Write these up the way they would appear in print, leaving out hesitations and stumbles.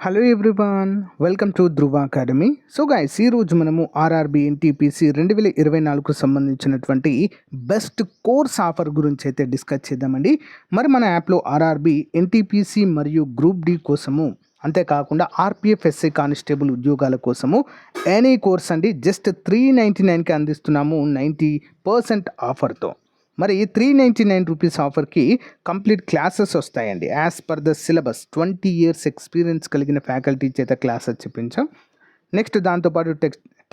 Hello everyone, welcome to Dhruva academy. So guys, ఈరోజు మనము RRB NTPC 2024కు సంబంధించినటువంటి best course offer గురించి అయితే డిస్కస్ చేద్దామండి. మరి మన యాప్లో ఆర్ఆర్బి ఎన్టీపీసీ మరియు గ్రూప్ డి కోసము, అంతేకాకుండా ఆర్పిఎఫ్ ఎస్ఐ కానిస్టేబుల్ ఉద్యోగాల కోసము ఎనీ కోర్స్ అండి జస్ట్ 399కి అందిస్తున్నాము 90% ఆఫర్తో. మరి 399 రూపీస్ ఆఫర్కి కంప్లీట్ క్లాసెస్ వస్తాయండి. As per the syllabus 20 years experience కలిగిన ఫ్యాకల్టీ చేత క్లాసెస్ చెప్పించాం. నెక్స్ట్ దాంతోపాటు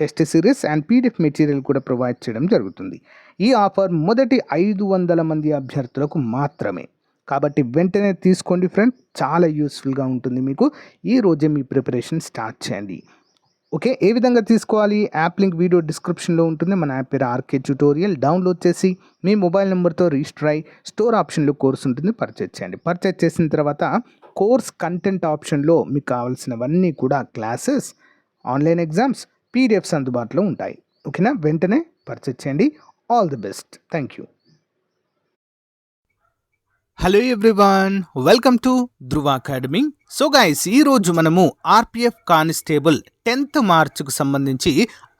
test series and PDF material కూడా ప్రొవైడ్ చేయడం జరుగుతుంది. ఈ ఆఫర్ మొదటి 500 మంది అభ్యర్థులకు మాత్రమే, కాబట్టి వెంటనే తీసుకోండి ఫ్రెండ్, చాలా యూస్ఫుల్గా ఉంటుంది మీకు. ఈ రోజే మీ ప్రిపరేషన్ స్టార్ట్ చేయండి. ఓకే, ఏ విధంగా తీసుకోవాలి? యాప్ లింక్ వీడియో డిస్క్రిప్షన్లో ఉంటుంది. మన యాప్ పేరు ఆర్కే ట్యూటోరియల్. డౌన్లోడ్ చేసి మీ మొబైల్ నెంబర్తో రిజిస్టర్ అయ్యి స్టోర్ ఆప్షన్లో కోర్స్ ఉంటుంది, పర్చేజ్ చేయండి. పర్చేజ్ చేసిన తర్వాత కోర్స్ కంటెంట్ ఆప్షన్లో మీకు కావాల్సినవన్నీ కూడా క్లాసెస్, ఆన్లైన్ ఎగ్జామ్స్, పీడిఎఫ్స్ అందుబాటులో ఉంటాయి. ఓకేనా, వెంటనే పర్చేజ్ చేయండి. All the best. Thank you. Hello everyone, welcome to Dhruva academy. So guys, ఈరోజు మనము ఆర్పిఎఫ్ కానిస్టేబుల్ 10th మార్చ్కు సంబంధించి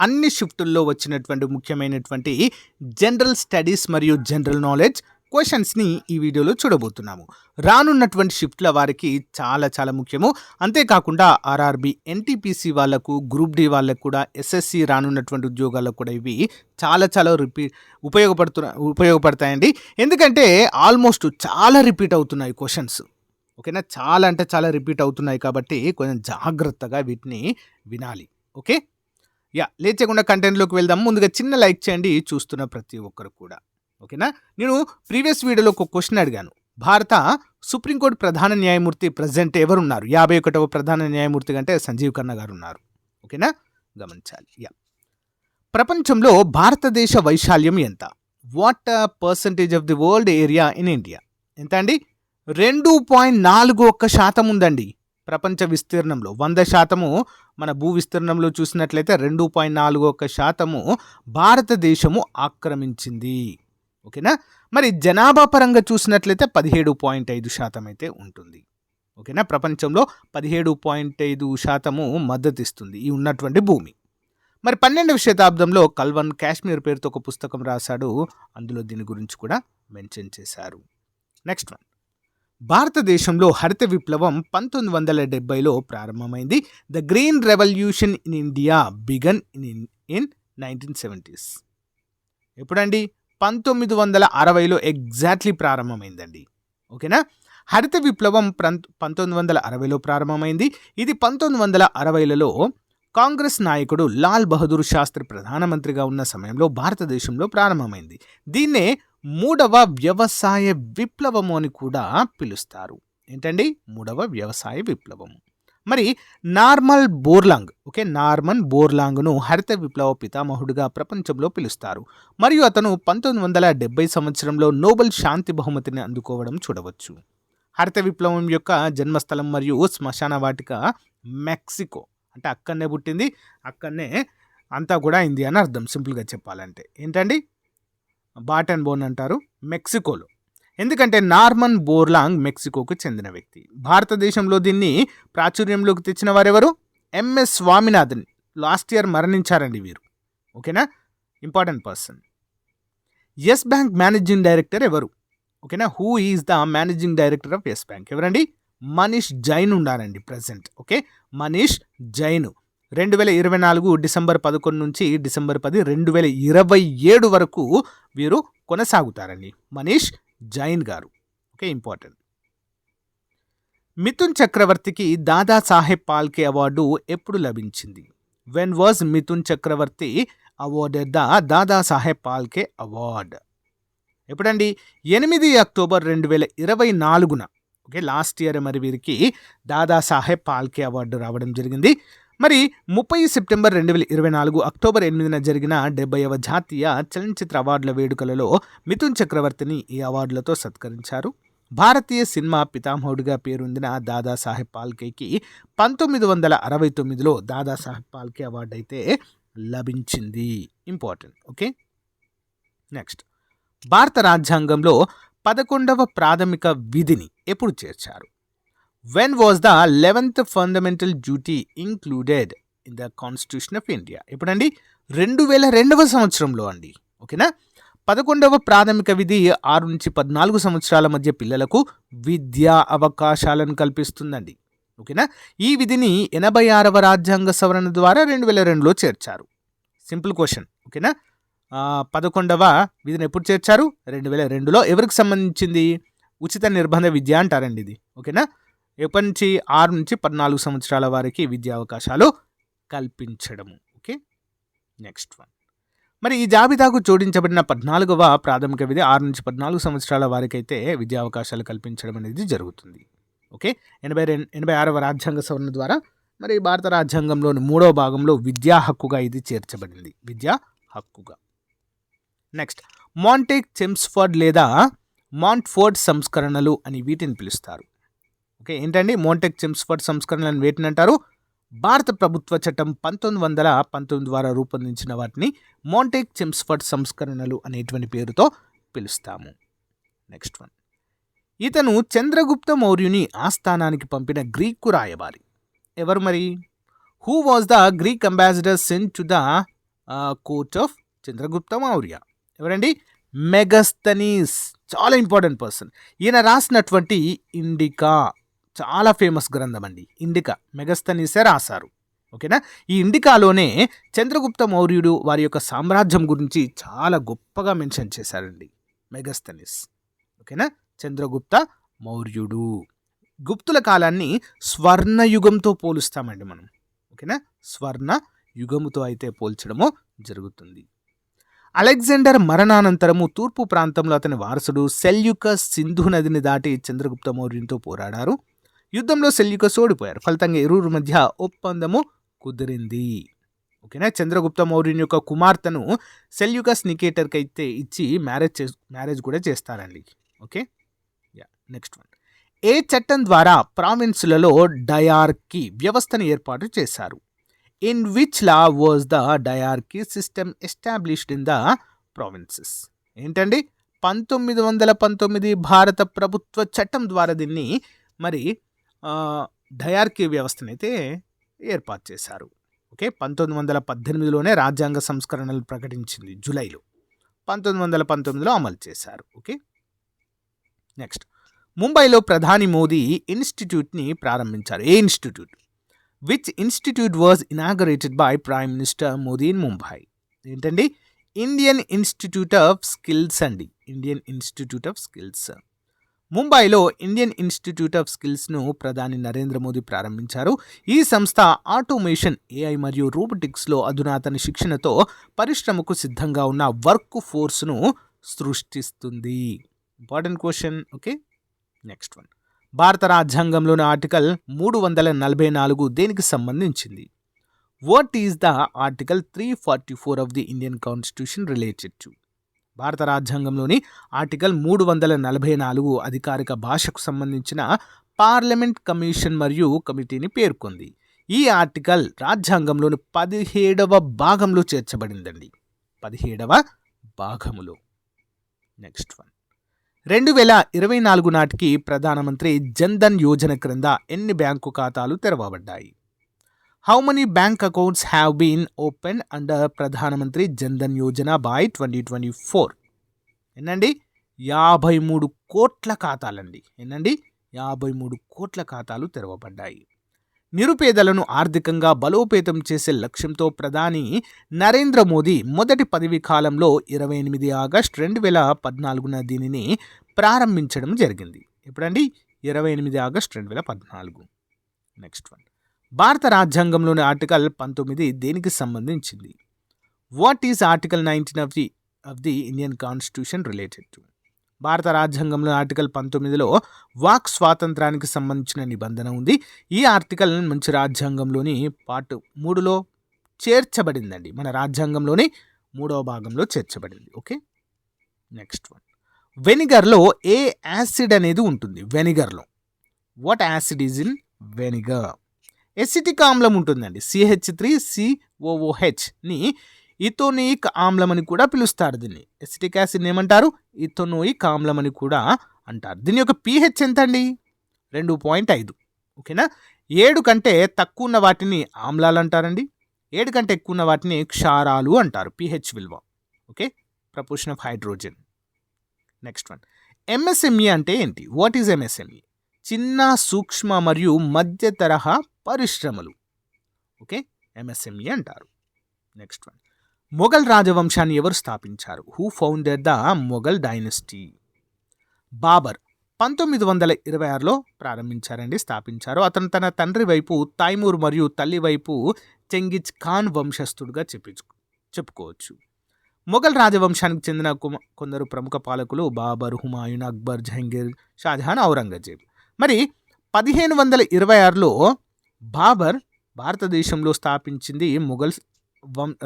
అన్ని షిఫ్టుల్లో వచ్చినటువంటి ముఖ్యమైనటువంటి జనరల్ స్టడీస్ మరియు జనరల్ నాలెడ్జ్ క్వశ్చన్స్ని ఈ వీడియోలో చూడబోతున్నాము. రానున్నటువంటి షిఫ్ట్ల వారికి చాలా చాలా ముఖ్యము. అంతేకాకుండా ఆర్ఆర్బి ఎన్టీపీసీ వాళ్ళకు, గ్రూప్ డి వాళ్ళకు కూడా, ఎస్ఎస్సి రానున్నటువంటి ఉద్యోగాలకు కూడా ఇవి చాలా చాలా ఉపయోగపడతాయండి. ఎందుకంటే ఆల్మోస్ట్ చాలా రిపీట్ అవుతున్నాయి క్వశ్చన్స్. ఓకేనా, చాలా అంటే చాలా రిపీట్ అవుతున్నాయి కాబట్టి కొంచెం జాగ్రత్తగా వీటిని వినాలి. ఓకే, లేచకుండా కంటెంట్లోకి వెళ్దాం. ముందుగా చిన్న లైక్ చేయండి చూస్తున్న ప్రతి ఒక్కరు కూడా. ఓకేనా, నేను ప్రీవియస్ వీడియోలో ఒక క్వశ్చన్ అడిగాను. భారత సుప్రీంకోర్టు ప్రధాన న్యాయమూర్తి ప్రజెంట్ ఎవరున్నారు? 51వ ప్రధాన న్యాయమూర్తి అంటే సంజీవ్ ఖన్నా గారు ఉన్నారు. ఓకేనా, గమనించాలి. ప్రపంచంలో భారతదేశ వైశాల్యం ఎంత? What percentage of the world area in India? ఎంత అండి? 2.41% ఉందండి ప్రపంచ విస్తీర్ణంలో. 100% మన భూ విస్తీర్ణంలో చూసినట్లయితే 2.41% భారతదేశము ఆక్రమించింది. ఓకేనా, మరి జనాభా పరంగా చూసినట్లయితే 17.5% అయితే ఉంటుంది. ఓకేనా, ప్రపంచంలో 17.5% మద్దతు ఇస్తుంది ఈ ఉన్నటువంటి భూమి. మరి 12వ శతాబ్దంలో కల్వన్ కాశ్మీర్ పేరుతో ఒక పుస్తకం రాశాడు, అందులో దీని గురించి కూడా మెన్షన్ చేశారు. నెక్స్ట్ వన్, భారతదేశంలో హరిత విప్లవం 1970లో ప్రారంభమైంది. The green revolution in India began in 1970s. ఎప్పుడండి? 1960లో ఎగ్జాక్ట్లీ ప్రారంభమైందండి. ఓకేనా, హరిత విప్లవం 1960లో ప్రారంభమైంది. ఇది 1960లలో కాంగ్రెస్ నాయకుడు లాల్ బహదూర్ శాస్త్రి ప్రధానమంత్రిగా ఉన్న సమయంలో భారతదేశంలో ప్రారంభమైంది. దీన్నే 3వ వ్యవసాయ విప్లవము అని కూడా పిలుస్తారు. ఏంటండి? 3వ వ్యవసాయ విప్లవము. మరి నార్మన్ బోర్లాంగ్ను హరిత విప్లవ పితామహుడిగా ప్రపంచంలో పిలుస్తారు. మరియు అతను 1970 సంవత్సరంలో నోబెల్ శాంతి బహుమతిని అందుకోవడం చూడవచ్చు. హరిత విప్లవం యొక్క జన్మస్థలం మరియు శ్మశాన వాటిక మెక్సికో. అంటే అక్కడనే పుట్టింది, అక్కడనే అంతా కూడా అయింది అని అర్థం. సింపుల్గా చెప్పాలంటే ఏంటండి? బాట్ అండ్ బోన్ అంటారు మెక్సికోలో. ఎందుకంటే నార్మన్ బోర్లాంగ్ మెక్సికోకు చెందిన వ్యక్తి. భారతదేశంలో దీన్ని ప్రాచుర్యంలోకి తెచ్చిన వారెవరు? ఎంఎస్ స్వామినాథన్. లాస్ట్ ఇయర్ మరణించారండి వీరు. ఓకేనా, important person. Yes Bank managing director ఎవరు? ఓకేనా, who is the managing director of Yes Bank? ఎవరండి? మనీష్ జైన్ ఉన్నారండి present. Okay, Manish Jain 2024 December 11 నుంచి డిసెంబర్ 10, 2027 వరకు వీరు కొనసాగుతారండి, మనీష్ జైన్ గారు. Okay, important. మిథున్ చక్రవర్తికి దాదాసాహెబ్ పాల్కే అవార్డు ఎప్పుడు లభించింది? When was Mithun Chakraborty awarded the Dadasaheb Phalke award? ఎప్పుడండి? 8 అక్టోబర్ 2024. ఓకే, లాస్ట్ ఇయర్ మరి వీరికి దాదాసాహెబ్ పాల్కే అవార్డు రావడం జరిగింది. మరి 30 సెప్టెంబర్ 2024 అక్టోబర్ 8న జరిగిన 70వ జాతీయ చలనచిత్ర అవార్డుల వేడుకలలో మిథున్ చక్రవర్తిని ఈ అవార్డులతో సత్కరించారు. భారతీయ సినిమా పితామహుడిగా పేరొందిన దాదాసాహెబ్ పాల్కేకి 1969లో దాదాసాహెబ్ పాల్కే అవార్డు అయితే లభించింది. ఇంపార్టెంట్. ఓకే, నెక్స్ట్, భారత రాజ్యాంగంలో 11వ ప్రాథమిక విధిని ఎప్పుడు చేర్చారు? When was the 11th fundamental duty included in the constitution of India? ఎప్పుడండి? 2002వ సంవత్సరంలో అండి. ఓకేనా? 11వ ప్రాథమిక విధి 6 నుంచి 14 సంవత్సరాల మధ్య పిల్లలకు విద్యా అవకాశాలను కల్పిస్తుందండి. ఓకేనా? ఈ విధిని 86వ రాజ్యాంగ సవరణ ద్వారా 2002లో చేర్చారు. Simple question. ఓకేనా? 11వ విధిని ఎప్పుడు చేర్చారు? 2002లో. ఎవరికి సంబంధించింది? ఉచిత నిర్బంధ విద్య అంటారండి ఇది. ఓకేనా? ఎప్పటి నుంచి? 6 నుంచి 14 సంవత్సరాల వారికి విద్యా అవకాశాలు కల్పించడము. Okay, next one. మరి ఈ జాబితాకు జోడించబడిన 14వ ప్రాథమిక విధి 6 నుంచి 14 సంవత్సరాల వారికి అయితే విద్యా అవకాశాలు కల్పించడం అనేది జరుగుతుంది. ఓకే, 86వ రాజ్యాంగ సవరణ ద్వారా మరి భారత రాజ్యాంగంలోని 3వ భాగంలో విద్యా హక్కుగా ఇది చేర్చబడింది. విద్యా హక్కుగా. నెక్స్ట్, మాంటేగ్ చెమ్స్ఫర్డ్ లేదా మాంట్ఫోర్డ్ సంస్కరణలు అని వీటిని పిలుస్తారు. ఓకే, ఏంటండి మాంటేగ్ చెమ్స్ఫర్డ్ సంస్కరణలను వేటిని అంటారు? భారత ప్రభుత్వ చట్టం 1919 ద్వారా రూపొందించిన వాటిని మాంటేగ్ చెమ్స్ఫర్డ్ సంస్కరణలు అనేటువంటి పేరుతో పిలుస్తాము. Next one. ఇతను చంద్రగుప్త మౌర్యుని ఆస్థానానికి పంపిన గ్రీకు రాయబారి. ఎవరు మరి? Who was the Greek ambassador sent to the court of Chandragupta Maurya? ఎవరండి? మెగస్తనీస్. చాలా ఇంపార్టెంట్ పర్సన్. ఈయన రాసినటువంటి ఇండికా చాలా ఫేమస్ గ్రంథం అండి. ఇండికా మెగస్తనీసే రాశారు. ఓకేనా? ఈ ఇండికాలోనే చంద్రగుప్త మౌర్యుడు వారి యొక్క సామ్రాజ్యం గురించి చాలా గొప్పగా మెన్షన్ చేశారండి మెగస్తనీస్. ఓకేనా? చంద్రగుప్త మౌర్యుడు. గుప్తుల కాలాన్ని స్వర్ణయుగంతో పోలుస్తామండి మనం. ఓకేనా? స్వర్ణ యుగముతో అయితే పోల్చడము జరుగుతుంది. అలెగ్జాండర్ మరణానంతరము తూర్పు ప్రాంతంలో అతని వారసుడు సెల్యూకస్ సింధు నదిని దాటి చంద్రగుప్త మౌర్యునితో పోరాడారు. యుద్ధంలో సెల్యూకస్ ఓడిపోయారు. ఫలితంగా ఇరువురు మధ్య ఒప్పందము కుదిరింది. ఓకేనా? చంద్రగుప్త మౌర్యుని యొక్క కుమార్తెను సెల్యూకస్ నికేటర్కి అయితే ఇచ్చి మ్యారేజ్ కూడా చేస్తారండి. Okay, next one. ఏ చట్టం ద్వారా ప్రావిన్సులలో డయార్కీ వ్యవస్థను ఏర్పాటు చేశారు? In which law was the dyarchy system established in the provinces? ఏంటండి? 1919 భారత ప్రభుత్వ చట్టం ద్వారా దీన్ని మరి డయార్కీ వ్యవస్థను అయితే ఏర్పాటు చేశారు. ఓకే, 1918లోనే రాజ్యాంగ సంస్కరణలు ప్రకటించింది. జూలైలో 1919లో అమలు చేశారు. Okay, next. ముంబైలో ప్రధాని మోదీ ఇన్స్టిట్యూట్ని ప్రారంభించారు. ఏ institute? Which institute was inaugurated by prime minister Modi in Mumbai? ఏంటండి? ఇండియన్ ఇన్స్టిట్యూట్ ఆఫ్ స్కిల్స్ అండి. Indian institute of skills. ముంబైలో ఇండియన్ ఇన్స్టిట్యూట్ ఆఫ్ స్కిల్స్ను ప్రధాని నరేంద్ర మోదీ ప్రారంభించారు. ఈ సంస్థ ఆటోమేషన్, ఏఐ మరియు రోబోటిక్స్లో అధునాతన శిక్షణతో పరిశ్రమకు సిద్ధంగా ఉన్న వర్క్ ఫోర్స్ను సృష్టిస్తుంది. Important question. Okay, next one. భారత రాజ్యాంగంలోని ఆర్టికల్ 344 దేనికి సంబంధించింది? What is the article 344 of the Indian constitution related to? భారత రాజ్యాంగంలోని ఆర్టికల్ 344 అధికారిక భాషకు సంబంధించిన పార్లమెంట్ కమిషన్ మరియు కమిటీని పేర్కొంది. ఈ ఆర్టికల్ రాజ్యాంగంలోని 17వ భాగంలో చేర్చబడిందండి. 17వ భాగములో. Next one. 2024 నాటికి ప్రధానమంత్రి జన్ధన్ యోజన క్రింద ఎన్ని బ్యాంకు ఖాతాలు తెరవబడ్డాయి? How many bank accounts have been open under Pradhanmantri Jandhan Yojana by 2024? ఏంటండి? 53 కోట్ల ఖాతాలండి. ఏంటండి? 53 కోట్ల ఖాతాలు తెరవబడ్డాయి. నిరుపేదలను ఆర్థికంగా బలోపేతం చేసే లక్ష్యంతో ప్రధాని నరేంద్ర మోదీ మొదటి పదవీ కాలంలో 28 ఆగస్టు 2014 దీనిని ప్రారంభించడం జరిగింది. ఎప్పుడండి? 28 ఆగస్టు 2014. Next one. భారత రాజ్యాంగంలోని ఆర్టికల్ 19 దేనికి సంబంధించింది? What is article 19 of the Indian constitution related to? భారత రాజ్యాంగంలో ఆర్టికల్ 19లో వాక్ స్వాతంత్రానికి సంబంధించిన నిబంధన ఉంది. ఈ ఆర్టికల్ మంచి రాజ్యాంగంలోని పార్ట్ 3లో చేర్చబడిందండి. మన రాజ్యాంగంలోని 3వ భాగంలో చేర్చబడింది. Okay, next one. వెనిగర్లో ఏ యాసిడ్ అనేది ఉంటుంది? వెనిగర్లో what acid is in vinegar? Acetic ఆమ్లం ఉంటుందండి. CH3COOHని ఇథోనోయిక్ ఆమ్లం అని కూడా పిలుస్తారు. దీన్ని ఎసిటిక్ యాసిడ్ ఏమంటారు? ఇథోనోయిక్ ఆమ్లం అని కూడా అంటారు. దీని యొక్క pH ఎంత అండి? 2.5. ఓకేనా. 7 కంటే తక్కువ ఉన్న వాటిని ఆమ్లాలు అంటారండి. 7 కంటే ఎక్కువ ఉన్న వాటిని క్షారాలు అంటారు. pH విలువ. Okay, proportion of hydrogen. Next one, MSME అంటే ఏంటి? What is MSME? చిన్న, సూక్ష్మ మరియు మధ్య తరహా పరిశ్రమలు. ఓకే, ఎంఎస్ఎంఈ అంటారు. నెక్స్ట్ వన్, మొఘల్ రాజవంశాన్ని ఎవరు స్థాపించారు? Who founded the Mughal dynasty? Babur 1926లో ప్రారంభించారండి, స్థాపించారు. అతను తన తండ్రి వైపు తైమూర్ మరియు తల్లి వైపు చెంగిజ్ ఖాన్ వంశస్థుడుగా చెప్పుకోవచ్చు. మొఘల్ రాజవంశానికి చెందిన కొందరు ప్రముఖ పాలకులు బాబర్, హుమాయూన్, అక్బర్, జహంగీర్, షాజహాన్, ఔరంగజేబ్. మరి 1526లో బాబర్ భారతదేశంలో స్థాపించింది మొఘల్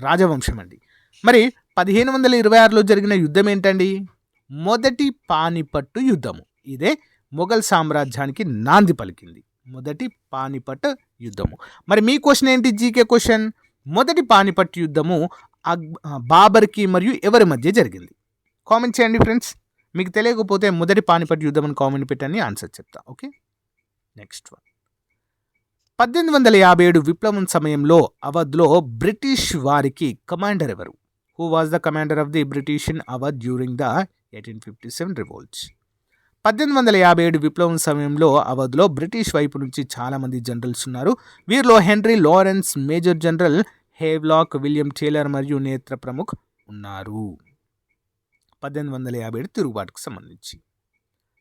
రాజవంశం అండి. మరి 1526లో జరిగిన యుద్ధం ఏంటండి? మొదటి పానిపట్టు యుద్ధము. ఇదే మొఘల్ సామ్రాజ్యానికి నాంది పలికింది. మొదటి పానిపట్ యుద్ధము. మరి మీ క్వశ్చన్ ఏంటి? GK question. మొదటి పానిపట్టు యుద్ధము బాబర్కి మరియు ఎవరి మధ్య జరిగింది? కామెంట్ చేయండి ఫ్రెండ్స్. మీకు తెలియకపోతే మొదటి పానిపట్టు యుద్ధం అని కామెంట్ పెట్టని ఆన్సర్ చెప్తా. ఓకే, నెక్స్ట్ వన్, 1857 విప్లవం సమయంలో అవధ్లో బ్రిటిష్ వారికి కమాండర్ ఎవరు? Who was the commander of the British in Awadh during the 1857 revolts? 1857 విప్లవం సమయంలో అవధ్లో బ్రిటిష్ వైపు నుంచి చాలామంది జనరల్స్ ఉన్నారు. వీరిలో henry Lawrence, major general Havelock, William Taylor మరియు నేత్ర ప్రముఖ్ ఉన్నారు. 1857 తిరుగుబాటుకు సంబంధించి.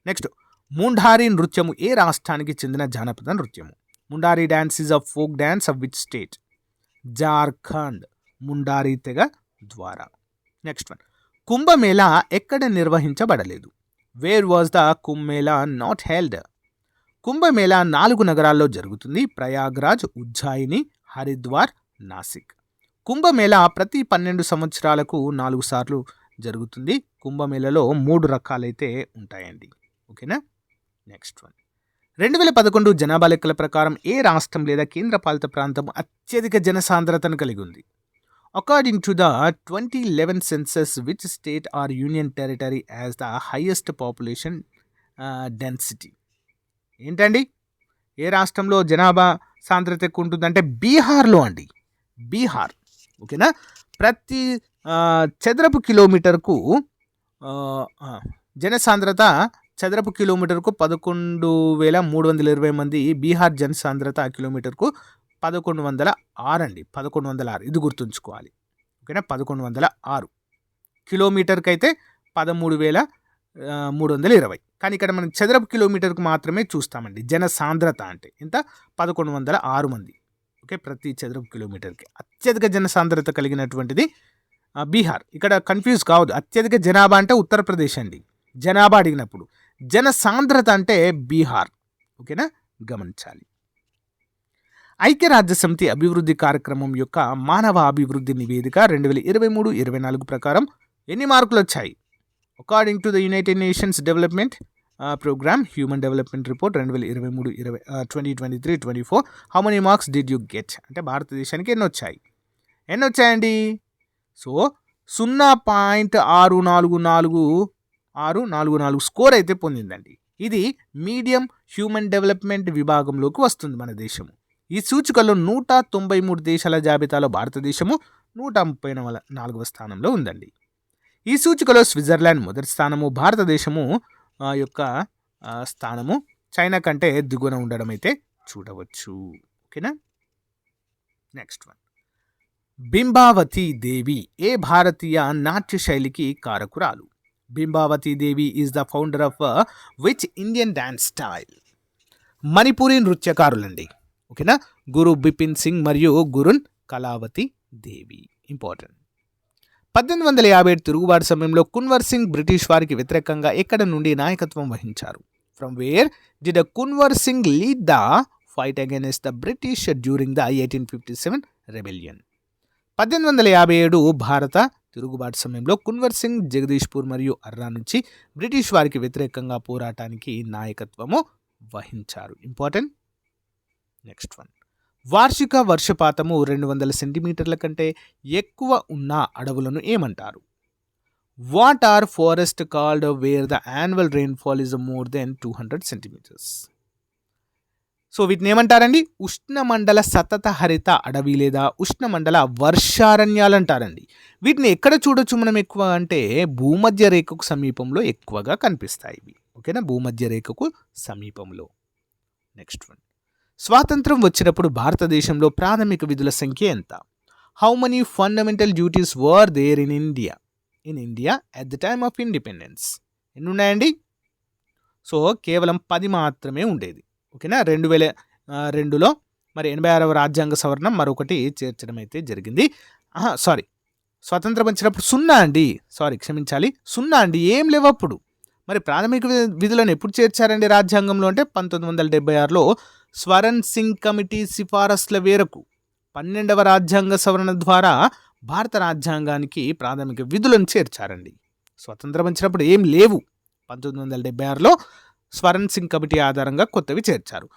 నెక్స్ట్, ముండారి నృత్యము ఏ రాష్ట్రానికి చెందిన జానపద నృత్యము? Mundari dance is a folk dance of which state? Jharkhand. Mundari తెగ ద్వారా. నెక్స్ట్ వన్, కుంభమేళా ఎక్కడ నిర్వహించబడలేదు? Where was the Kumbh Mela not held? Kumbh Mela 4 నగరాల్లో జరుగుతుంది: ప్రయాగ్రాజ్, ఉజ్జాయిని, హరిద్వార్, నాసిక్. కుంభమేళా ప్రతి 12 సంవత్సరాలకు 4 సార్లు జరుగుతుంది. కుంభమేళలో 3 రకాలైతే ఉంటాయండి. ఓకేనా. నెక్స్ట్ వన్, 2011 జనాభా లెక్కల ప్రకారం ఏ రాష్ట్రం లేదా కేంద్రపాలిత ప్రాంతం అత్యధిక జనసాంద్రతను కలిగి ఉంది? According to the 2011 census, which state or union territory as the highest population density? ఏంటండి? ఏ రాష్ట్రంలో జనాభా సాంద్రత ఎక్కువ ఉంటుందంటే బీహార్లో అండి. బీహార్. ఓకేనా. ప్రతి చదరపు కిలోమీటర్కు జనసాంద్రత చదరపు కిలోమీటర్కు 11,320 మంది. బీహార్ జనసాంద్రత కిలోమీటర్కు 1106 అండి. 1106, ఇది గుర్తుంచుకోవాలి. ఓకేనా, 1106. కిలోమీటర్కి అయితే 13,320. కానీ ఇక్కడ మనం చదరపు కిలోమీటర్కు మాత్రమే చూస్తామండి. జనసాంద్రత అంటే ఎంత? 1106 మంది. ఓకే, ప్రతి చదరపు కిలోమీటర్కి. అత్యధిక జనసాంద్రత కలిగినటువంటిది బీహార్. ఇక్కడ కన్ఫ్యూజ్ కావద్దు. అత్యధిక జనాభా అంటే ఉత్తరప్రదేశ్ అండి. జనాభా అడిగినప్పుడు జనసాంద్రత అంటే బీహార్. ఓకేనా, గమనించాలి. ఐక్యరాజ్యసమితి అభివృద్ధి కార్యక్రమం యొక్క మానవ అభివృద్ధి నివేదిక 2023-24 ప్రకారం ఎన్ని మార్కులు వచ్చాయి? According to the United Nations Development Programme Human Development Report 2023-24 how many marks did you get? అంటే భారతదేశానికి ఎన్ని వచ్చాయండి? సో 0.644644 స్కోర్ అయితే పొందిందండి. ఇది మీడియం హ్యూమన్ డెవలప్మెంట్ విభాగంలోకి వస్తుంది మన దేశము. ఈ సూచికలో 193 దేశాల జాబితాలో భారతదేశము 134వ స్థానంలో ఉందండి. ఈ సూచికలో స్విట్జర్లాండ్ మొదటి స్థానము, భారతదేశము యొక్క స్థానము చైనా కంటే దిగువన ఉండడం అయితే చూడవచ్చు. ఓకేనా. నెక్స్ట్ వన్, బింబావతి దేవి ఏ భారతీయ నాట్య శైలికి కారకురాలు? Bimbavati Devi is the founder of which Indian dance style? Manipuri నృత్యకారులండి. ఓకేనా, గురు బిపిన్ సింగ్ మరియు గురున్ కళావతి దేవి. ఇంపార్టెంట్. 1857 తిరుగుబాటు సమయంలో కున్వర్ సింగ్ బ్రిటిష్ వారికి వ్యతిరేకంగా ఎక్కడ నుండి నాయకత్వం వహించారు? From where did Kunwar Singh lead the fight against the British during the 1857 rebellion? 1857 భారత తిరుగుబాటు సమయంలో కున్వర్ సింగ్ జగదీష్పూర్ మరియు అర్రా నుంచి బ్రిటిష్ వారికి వ్యతిరేకంగా పోరాటానికి నాయకత్వము వహించారు. ఇంపార్టెంట్. నెక్స్ట్ వన్, వార్షిక వర్షపాతము 200 సెంటీమీటర్ల కంటే ఎక్కువ ఉన్న అడవులను ఏమంటారు? What are forest called where the annual rainfall is more than 200 centimetres? So వీటిని ఏమంటారండి? ఉష్ణమండల సతత హరిత అడవి లేదా ఉష్ణమండల వర్షారణ్యాలు అంటారండి. వీటిని ఎక్కడ చూడొచ్చు మనం ఎక్కువ అంటే భూమధ్య రేఖకు సమీపంలో ఎక్కువగా కనిపిస్తాయి ఇవి. ఓకేనా? భూమధ్య రేఖకు సమీపంలో. Next one. స్వాతంత్రం వచ్చినప్పుడు భారతదేశంలో ప్రాథమిక విధుల సంఖ్య ఎంత? How many fundamental duties were there in India at the time of independence? ఎన్ని ఉన్నాయండి? సో కేవలం 10 మాత్రమే ఉండేది. ఓకేనా? 2002లో మరి 86వ రాజ్యాంగ సవరణ మరొకటి చేర్చడం అయితే జరిగింది. స్వాతంత్రం వచ్చినప్పుడు 0 అండి. క్షమించాలి, 0 అండి. ఏం లేవు అప్పుడు. మరి ప్రాథమిక విధులను ఎప్పుడు చేర్చారండి రాజ్యాంగంలో అంటే 1976లో స్వరణ్ సింగ్ కమిటీ సిఫారసుల మేరకు 12వ రాజ్యాంగ సవరణ ద్వారా భారత రాజ్యాంగానికి ప్రాథమిక విధులను చేర్చారండి. స్వతంత్రం వచ్చినప్పుడు ఏం లేవు. 1976లో స్వరణ్ సింగ్ కమిటీ ఆధారంగా కొత్తవి చేర్చారు.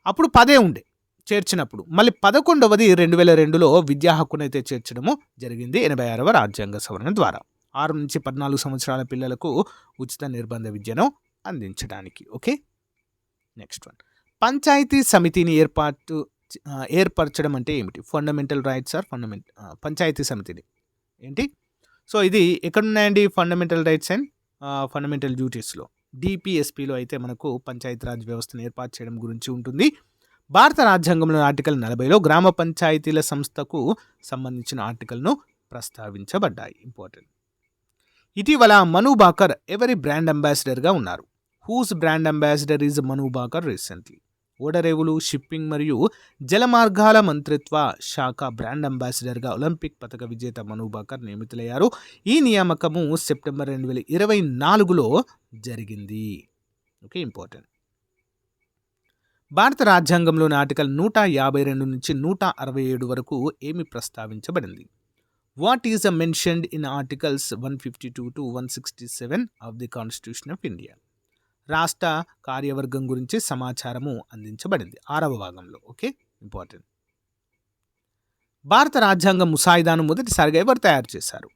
అప్పుడు 10 ఉండే చేర్చినప్పుడు. మళ్ళీ 11వది 2002లో విద్యా హక్కునైతే చేర్చడము జరిగింది 86వ రాజ్యాంగ సవరణ ద్వారా. 6 నుంచి 14 సంవత్సరాల పిల్లలకు ఉచిత నిర్బంధ విద్యను అందించడానికి. Okay, next one. పంచాయతీ సమితిని ఏర్పరచడం అంటే ఏమిటి? ఫండమెంటల్ రైట్స్ ఆర్ పంచాయతీ సమితిని ఏంటి? సో ఇది ఎక్కడున్నాయండి? ఫండమెంటల్ రైట్స్ అండ్ ఫండమెంటల్ డ్యూటీస్లో డిపిఎస్పిలో అయితే మనకు పంచాయతీరాజ్ వ్యవస్థను ఏర్పాటు చేయడం గురించి ఉంటుంది. భారత రాజ్యాంగంలో ఆర్టికల్ 40లో గ్రామ పంచాయతీల సంస్థకు సంబంధించిన ఆర్టికల్ను ప్రస్తావించబడ్డాయి. ఇంపార్టెంట్. ఇటీవల మను బాకర్ ఎవరి బ్రాండ్ అంబాసిడర్గా ఉన్నారు? Whose brand ambassador is Manu Bhaker recently? ఓడరేవులు, షిప్పింగ్ మరియు జలమార్గాల మంత్రిత్వ శాఖ బ్రాండ్ అంబాసిడర్గా ఒలింపిక్ పతక విజేత మను బాకర్ నియమితులయ్యారు. ఈ నియామకము సెప్టెంబర్ 2024లో జరిగింది. Okay, important. భారత రాజ్యాంగంలోని ఆర్టికల్ 152 నుంచి 167 వరకు ఏమి ప్రస్తావించబడింది? What is mentioned in articles 152 to 167 of the constitution of India? రాష్ట్ర కార్యవర్గం గురించి సమాచారము అందించబడింది 6వ భాగంలో. Okay, important. భారత రాజ్యాంగ ముసాయిదాను మొదటిసారిగా ఎవరు తయారు చేశారు?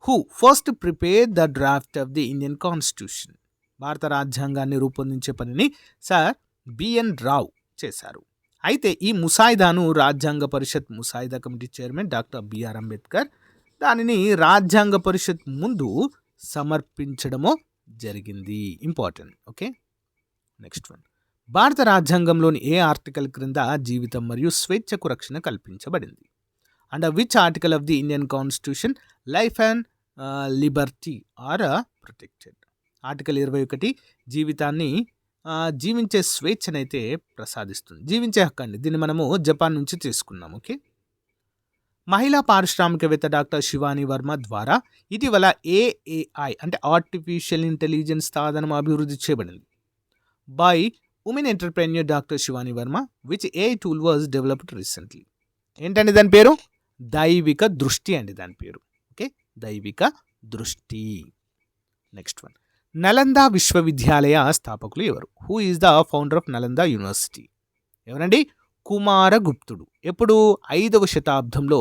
Who first prepare the draft of the Indian constitution? భారత రాజ్యాంగాన్ని రూపొందించే పనిని సర్ బిఎన్ రావు చేశారు. అయితే ఈ ముసాయిదాను రాజ్యాంగ పరిషత్ ముసాయిదా committee chairman doctor BR Ambedkar దానిని రాజ్యాంగ పరిషత్ ముందు సమర్పించడము జరిగింది. ఇంపార్టెంట్. Okay, next one. భారత రాజ్యాంగంలోని ఏ ఆర్టికల్ క్రింద జీవితం మరియు స్వేచ్ఛకు రక్షణ కల్పించబడింది? Under which article of the Indian constitution life and liberty are protected? Article 21 జీవితాన్ని జీవించే స్వేచ్ఛనైతే ప్రసాదిస్తుంది. జీవించే హక్కు అండి. దీన్ని మనము జపాన్ నుంచి తీసుకున్నాం. ఓకే, మహిళా పారిశ్రామికవేత్త డాక్టర్ శివాని వర్మ ద్వారా ఇటీవల ఏఏఐ అంటే ఆర్టిఫిషియల్ ఇంటెలిజెన్స్ సాధనం అభివృద్ధి చేయబడింది. By women entrepreneur doctor Shivani Varma which AI tool was developed recently? ఏంటండి దాని పేరు? దైవిక దృష్టి అండి దాని పేరు. ఓకే, దైవిక దృష్టి. Next one. నలంద విశ్వవిద్యాలయ స్థాపకులు ఎవరు? Who is the founder of Nalanda university? ఎవరండి? కుమారగుప్తుడు. ఎప్పుడు? 5వ శతాబ్దంలో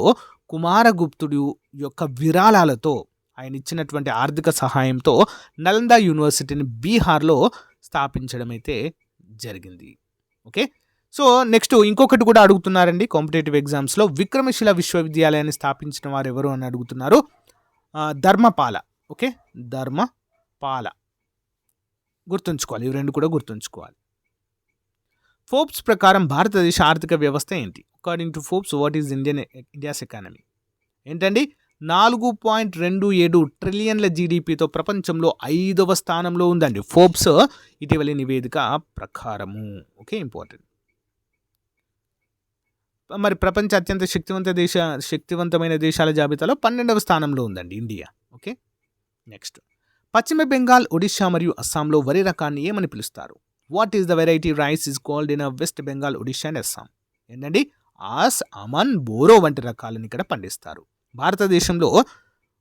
కుమారగుప్తుడు యొక్క విరాళాలతో ఆయన ఇచ్చినటువంటి ఆర్థిక సహాయంతో నలంద యూనివర్సిటీని బీహార్లో స్థాపించడం అయితే జరిగింది. ఓకే, సో నెక్స్ట్ ఇంకొకటి కూడా అడుగుతున్నారండి కాంపిటేటివ్ ఎగ్జామ్స్లో. విక్రమశిల విశ్వవిద్యాలయాన్ని స్థాపించిన వారు ఎవరు అని అడుగుతున్నారు. ధర్మపాల. ఓకే, ధర్మపాల గుర్తుంచుకోవాలి. ఇవి రెండు కూడా గుర్తుంచుకోవాలి. ఫోర్బ్స్ ప్రకారం భారతదేశ ఆర్థిక వ్యవస్థ ఏంటి? According to Forbes what is India's economy? ఏంటండి? 4.27 ట్రిలియన్ల జీడిపితో ప్రపంచంలో 5వ స్థానంలో ఉందండి ఫోర్బ్స్ ఇటీవలి నివేదిక ప్రకారము. Okay, important. మరి ప్రపంచ అత్యంత శక్తివంతమైన దేశాల జాబితాలో 12వ స్థానంలో ఉందండి ఇండియా. Okay, next. పశ్చిమ బెంగాల్, ఒడిశా మరియు అస్సాంలో వరి రకాన్ని ఏమని పిలుస్తారు? What is the variety rice is called in west Bengal, Odisha and Assam? ఏంటండి? ఆస్, అమన్, బోరో వంటి రకాలను ఇక్కడ పండిస్తారు. భారతదేశంలో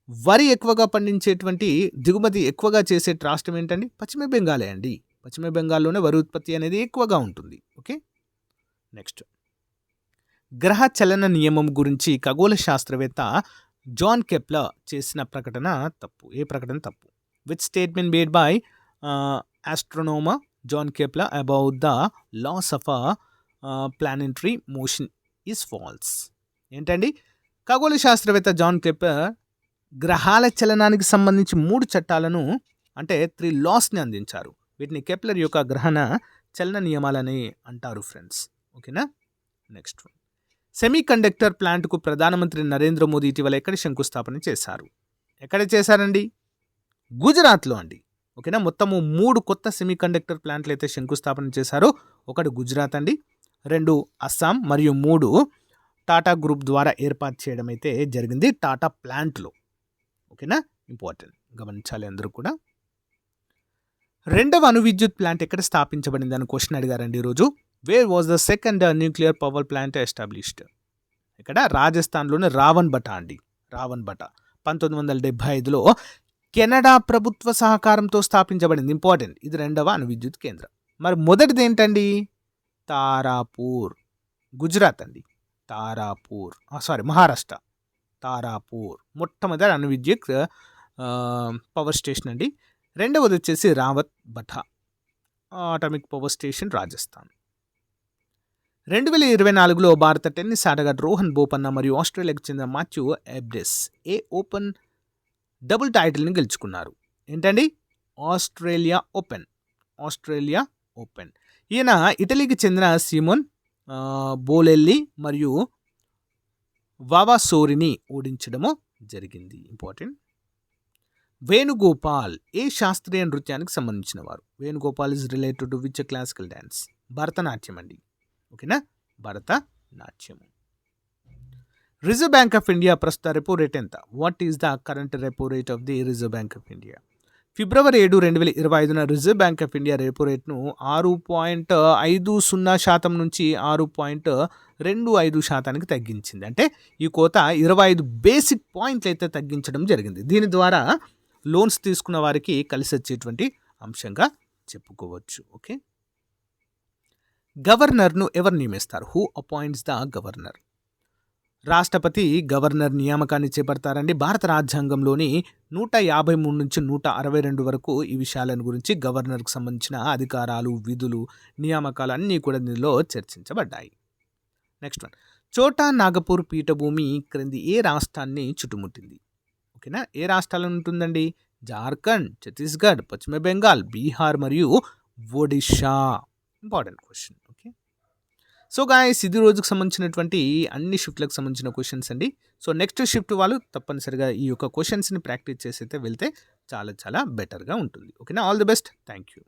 వరి ఎక్కువగా పండించేటువంటి దిగుమతి ఎక్కువగా చేసే రాష్ట్రం ఏంటండి? పశ్చిమ బెంగాలే అండి. పశ్చిమ బెంగాల్లోనే వరి ఉత్పత్తి అనేది ఎక్కువగా ఉంటుంది. Okay, next. గ్రహ చలన నియమం గురించి ఖగోళ శాస్త్రవేత్త జాన్ కెప్లర్ చేసిన ప్రకటన తప్పు. ఏ ప్రకటన తప్పు? Which statement made by astronomer John Kepler about the laws of planetary motion is false. ఏంటండి? ఖగోళ శాస్త్రవేత్త జాన్ కెప్లర్ గ్రహాల చలనానికి సంబంధించి 3 చట్టాలను అంటే 3 లాస్ని అందించారు. వీటిని కెప్లర్ యొక్క గ్రహణ చలన నియమాలని అంటారు ఫ్రెండ్స్. ఓకేనా? Next one. సెమీ కండక్టర్ ప్లాంట్కు ప్రధానమంత్రి నరేంద్ర మోదీ ఇటీవల ఎక్కడ శంకుస్థాపన చేశారు? ఎక్కడ చేశారండి? గుజరాత్లో అండి. ఓకేనా? మొత్తము 3 కొత్త సెమీ కండక్టర్ ప్లాంట్లు అయితే శంకుస్థాపన చేశారు. ఒకటి గుజరాత్ అండి, 2 అస్సాం మరియు 3 టాటా గ్రూప్ ద్వారా ఏర్పాటు చేయడం అయితే జరిగింది టాటా ప్లాంట్లో. ఓకేనా? ఇంపార్టెంట్, గమనించాలి అందరూ కూడా. 2వ అణు విద్యుత్ ప్లాంట్ ఎక్కడ స్థాపించబడింది అని క్వశ్చన్ అడిగారండి ఈరోజు. Wear was the second nuclear power plant established? ఇక్కడ రాజస్థాన్లోని రావణ్ బటా అండి. రావణ్ బటా 1975లో కెనడా ప్రభుత్వ సహకారంతో స్థాపించబడింది. ఇంపార్టెంట్, ఇది 2వ అణు విద్యుత్ కేంద్రం. మరి మొదటిది ఏంటండి? తారాపూర్, గుజరాత్ అండి. తారాపూర్, మహారాష్ట్ర. తారాపూర్ మొట్టమొదటి అణు విద్యుత్ పవర్ స్టేషన్ అండి. 2వది వచ్చేసి Rawatbhata atomic power station, Rajasthan. 2024లో భారత టెన్నిస్ ఆటగాడు రోహన్ బోపన్న మరియు ఆస్ట్రేలియాకు చెందిన మాథ్యూ ఎబ్డెస్ ఓపెన్ డబుల్ టైటిల్ని గెలుచుకున్నారు. ఏంటండి? Australia open. ఈయన ఇటలీకి చెందిన సిమోన్ బోలెల్లి మరియు వావాసోరిని ఓడించడము జరిగింది. ఇంపార్టెంట్. వేణుగోపాల్ ఏ శాస్త్రీయ నృత్యానికి సంబంధించిన వారు? Venugopal is related to which classical dance? Bharatanatyam అండి. ఓకేనా? Bharatanatyam. Reserve bank of India ప్రస్తుత రెపో రేట్ ఎంత? What is the current repo rate of the reserve bank of India? ఫిబ్రవరి 7, 2025 reserve bank of India repo రేట్ను 6.50% నుంచి 6.25% తగ్గించింది. అంటే ఈ కోత 25 బేసిక్ పాయింట్లు అయితే తగ్గించడం జరిగింది. దీని ద్వారా లోన్స్ తీసుకున్న వారికి కలిసి వచ్చేటువంటి అంశంగా చెప్పుకోవచ్చు. ఓకే. గవర్నర్ను ఎవరు నియమిస్తారు? Who appoints the governor? రాష్ట్రపతి గవర్నర్ నియామకాన్ని చేపడతారండి. భారత రాజ్యాంగంలోని 153 నుంచి 162 వరకు ఈ విషయాలను గురించి గవర్నర్కు సంబంధించిన అధికారాలు, విధులు, నియామకాలు అన్నీ కూడా దీనిలో చర్చించబడ్డాయి. Next one. చోటా నాగపూర్ పీఠభూమి క్రింది ఏ రాష్ట్రాన్ని చుట్టుముట్టింది? ఓకేనా? ఏ రాష్ట్రాలను ఉంటుందండి? జార్ఖండ్, ఛత్తీస్గఢ్, పశ్చిమ బెంగాల్, బీహార్ మరియు Odisha. Important question. Okay. So guys, ఇది రోజుకు సంబంధించినటువంటి అన్ని షిఫ్ట్లకు సంబంధించిన క్వశ్చన్స్ అండి. సో నెక్స్ట్ షిఫ్ట్ వాళ్ళు తప్పనిసరిగా ఈ యొక్క క్వశ్చన్స్ని ప్రాక్టీస్ చేసి అయితే వెళ్తే చాలా చాలా బెటర్గా ఉంటుంది. ఓకేనా? All the best. Thank you.